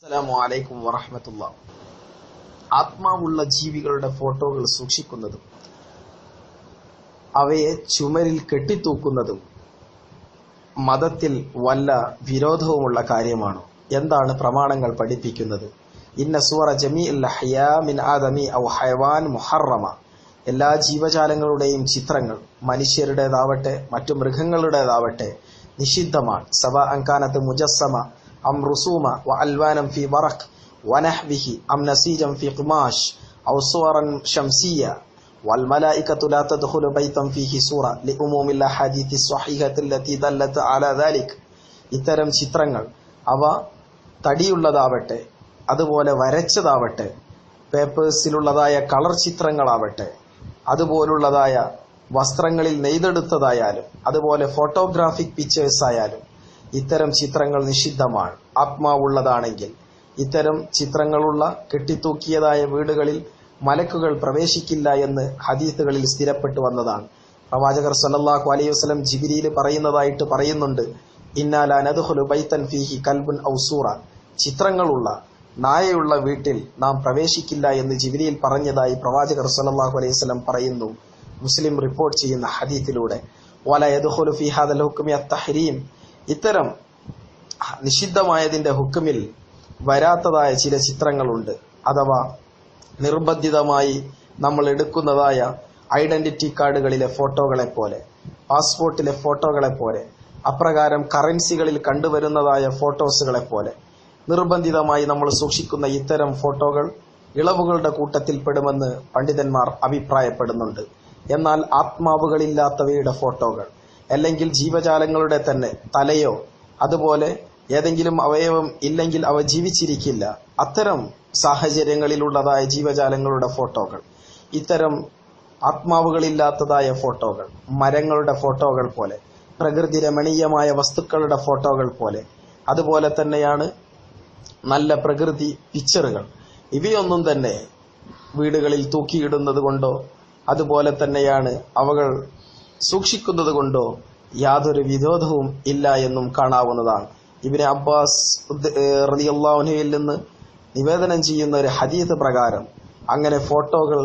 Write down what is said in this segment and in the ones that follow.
അസ്സലാമു അലൈക്കും വറഹ്മത്തുള്ളാഹി. ആത്മാവുള്ള ജീവികളുടെ ഫോട്ടോകൾ സൂക്ഷിക്കുന്നതും അവയെ ചുമരിൽ കെട്ടിത്തൂക്കുന്നതും മതത്തിൽ വല്ല വിരോധവുമുള്ള കാര്യമാണോ? എന്താണ് പ്രമാണങ്ങൾ പഠിപ്പിക്കുന്നത്? ഇന്ന സൂറ ജമീഉൽ അഹ്യാ മിൻ ആദമി ഔ ഹയവാൻ മുഹറമ. എല്ലാ ജീവജാലങ്ങളുടെയും ചിത്രങ്ങൾ, മനുഷ്യരുടേതാവട്ടെ മറ്റു മൃഗങ്ങളുടേതാവട്ടെ, നിഷിദ്ധമാണ്. സവാഅൻ കാനത് മുജസ്സമ അം റുസൂമ വ അൽവാനം ഫി വറഖ് വനഹ്വിഹി അം നസീജൻ ഫി ഖുമാഷ് ഔ സുവറൻ ശംസിയ്യ വൽ മലായികതു ലാ തദ്ഖുലു ബൈതൻ ഫീഹി സൂറ ലിഉമൂമിൽ അഹാദീഥി സ്വഹീഹത്തി അല്ലതി ദല്ലത്ത് അലാ ദാലിക്. ഇത്തരം ചിത്രങ്ങൾ അവ തടിയുള്ളതാവട്ടെ, അതുപോലെ വരച്ചതാവട്ടെ, പേപ്പേഴ്സിലുള്ളതായ കളർ ചിത്രങ്ങളാവട്ടെ, അതുപോലുള്ളതായ വസ്ത്രങ്ങളിൽ നെയ്തെടുത്തതായാലും അതുപോലെ ഫോട്ടോഗ്രാഫിക് പിക്ചേഴ്സ് ആയാലും ഇത്തരം ചിത്രങ്ങൾ നിഷിദ്ധമാണ്. ആത്മാവുള്ളതാണെങ്കിൽ ഇത്തരം ചിത്രങ്ങളുള്ള കെട്ടിത്തൂക്കിയതായ വീടുകളിൽ മലക്കുകൾ പ്രവേശിക്കില്ല എന്ന് ഹദീസുകളിൽ സ്ഥിരപ്പെട്ടു വന്നതാണ്. പ്രവാചകർ സല്ലല്ലാഹു അലൈഹി വസല്ലം ജിബ്രീൽ പറയുന്നതായിട്ട് പറയുന്നുണ്ട്, ഇന്നാ ലാ നദ്ഖുലു ബൈതൻ ഫീഹി കൽബുൻ ഔ സൂറ. ചിത്രങ്ങളുള്ള നായയുള്ള വീട്ടിൽ നാം പ്രവേശിക്കില്ല എന്ന് ജിബ്രീൽ പറഞ്ഞതായി പ്രവാചകർ സല്ലല്ലാഹു അലൈഹി വസല്ലം പറയുന്നു, മുസ്ലിം റിപ്പോർട്ട് ചെയ്യുന്ന ഹദീസിലൂടെ. വല യദ്ഖുലു ഫീ ഹാദൽ ഹുക്മി അത്തഹ്രീം. ഇത്തരം നിഷിദ്ധമായതിന്റെ ഹുക്കുമിൽ വരാത്തതായ ചില ചിത്രങ്ങളുണ്ട്. അഥവാ നിർബന്ധിതമായി നമ്മൾ എടുക്കുന്നതായ ഐഡന്റിറ്റി കാർഡുകളിലെ ഫോട്ടോകളെ പോലെ, പാസ്പോർട്ടിലെ ഫോട്ടോകളെ പോലെ, അപ്രകാരം കറൻസികളിൽ കണ്ടുവരുന്നതായ ഫോട്ടോസുകളെ പോലെ നിർബന്ധിതമായി നമ്മൾ സൂക്ഷിക്കുന്ന ഇത്തരം ഫോട്ടോകൾ ഇളവുകളുടെ കൂട്ടത്തിൽപ്പെടുമെന്ന് പണ്ഡിതന്മാർ അഭിപ്രായപ്പെടുന്നുണ്ട്. എന്നാൽ ആത്മാവുകളില്ലാത്തവയുടെ ഫോട്ടോകൾ, അല്ലെങ്കിൽ ജീവജാലങ്ങളുടെ തന്നെ തലയോ അതുപോലെ ഏതെങ്കിലും അവയവം ഇല്ലെങ്കിൽ അവ ജീവിച്ചിരിക്കില്ല, അത്തരം സാഹചര്യങ്ങളിലുള്ളതായ ജീവജാലങ്ങളുടെ ഫോട്ടോകൾ, ഇത്തരം ആത്മാവുകളില്ലാത്തതായ ഫോട്ടോകൾ, മരങ്ങളുടെ ഫോട്ടോകൾ പോലെ, പ്രകൃതി രമണീയമായ വസ്തുക്കളുടെ ഫോട്ടോകൾ പോലെ, അതുപോലെ തന്നെയാണ് നല്ല പ്രകൃതി പിക്ചറുകൾ, ഇവയൊന്നും തന്നെ വീടുകളിൽ തൂക്കിയിടുന്നത് കൊണ്ടോ അതുപോലെ തന്നെയാണ് അവകൾ സൂക്ഷിക്കുന്നത് കൊണ്ടോ യാതൊരു വിരോധവും ഇല്ല എന്നും കാണാവുന്നതാണ്. ഇബ്നു അബ്ബാസ് റളിയല്ലാഹു അൻഹുവിൽ നിന്ന് നിവേദനം ചെയ്യുന്ന ഒരു ഹദീസ് പ്രകാരം അങ്ങനെ ഫോട്ടോകൾ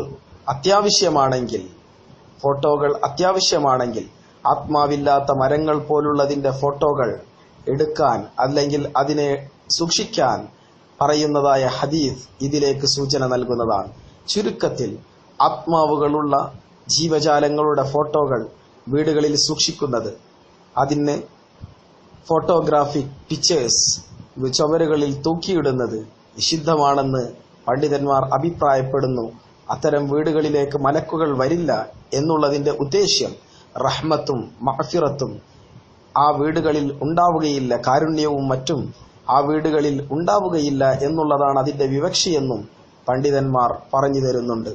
അത്യാവശ്യമാണെങ്കിൽ ആത്മാവില്ലാത്ത മരങ്ങൾ പോലുള്ളതിന്റെ ഫോട്ടോകൾ എടുക്കാൻ അല്ലെങ്കിൽ അതിനെ സൂക്ഷിക്കാൻ പറയുന്നതായ ഹദീസ് ഇതിലേക്ക് സൂചന നൽകുന്നതാണ്. ചുരുക്കത്തിൽ ആത്മാവുകളുള്ള ജീവജാലങ്ങളുടെ ഫോട്ടോകൾ വീടുകളിൽ സൂക്ഷിക്കുന്നത്, അതിന് ഫോട്ടോഗ്രാഫിക് പിക്ചേഴ്സ് ചുവരുകളിൽ തൂക്കിയിടുന്നത് നിഷിദ്ധമാണെന്ന് പണ്ഡിതന്മാർ അഭിപ്രായപ്പെടുന്നു. അത്തരം വീടുകളിലേക്ക് മലക്കുകൾ വരില്ല എന്നുള്ളതിന്റെ ഉദ്ദേശ്യം റഹ്മത്തും മഗ്ഫിറത്തും ആ വീടുകളിൽ ഉണ്ടാവുകയില്ല, കാരുണ്യവും മറ്റും ആ വീടുകളിൽ ഉണ്ടാവുകയില്ല എന്നുള്ളതാണ് അതിന്റെ വിവക്ഷയെന്നും പണ്ഡിതന്മാർ പറഞ്ഞു തരുന്നുണ്ട്.